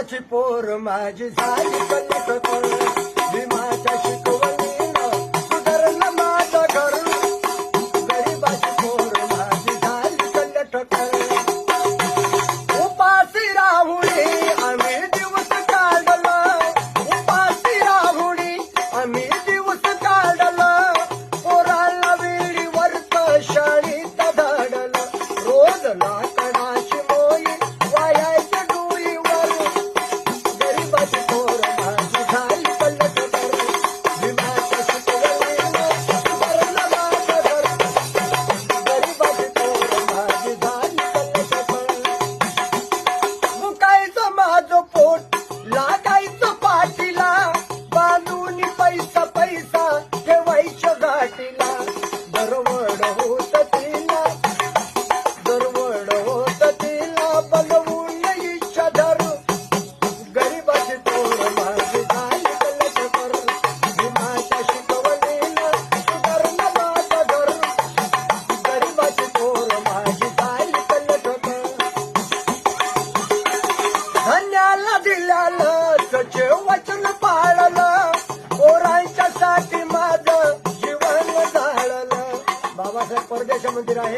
गरीबाची पोर माझी झाली कल्लकट भीमाच्या शिकवणीनं सुधारलं माझं घर गरीबाची पोर माझी झाली कल्लकट उपाशी राहुणी आम्ही दिवस काढलं उपाशी राहुणी आम्ही दिवस काढलं पोराला वेळीवरच शाळेत धाडलं रोज लाकडाची मोई वायाच्या डोईवर गरीबाची पोर माझी झाली कल्लकट भीमाच्या शिकवणीनं सुधारलं माझं घर गरीबाची पोर माझी झाली कल्लकट मुकायचं माझं पोट लागायचं पाठीला बांधून पैसा पैसा ठेवायच्या गाठीला दरवड होत तिला बनवून इच्छा धरू गरीबाची पोर माझी झाली कल्लकट भीमाच्या शिकवणीनं सुधारलं माझं घर गरीबाची पोर माझी झाली कल्लकट धन्याला दिल्यालं सचे वचन पाळलं पोरांच्या साठी माझं जीवन जाळलं बाबासाहेब परदेशामध्ये आहे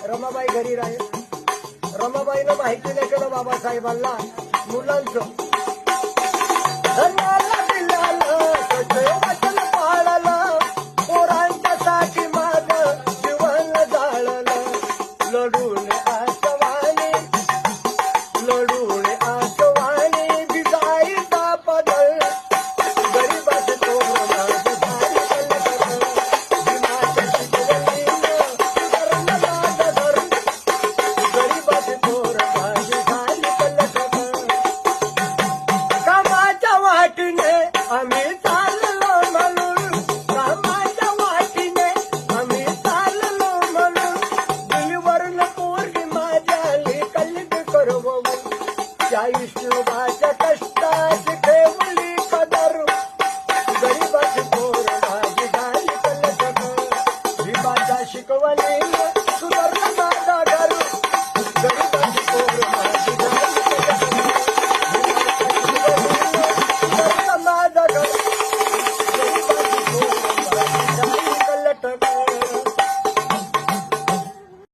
रमाबाई घरी राहे रमाबाईनं माहिती नाही केलं बाबासाहेबांना मुलांचं धन्याला दिल्यालं सचे वचन पाळलं पोरांच्या साठी माझं जीवन जाळलं लढून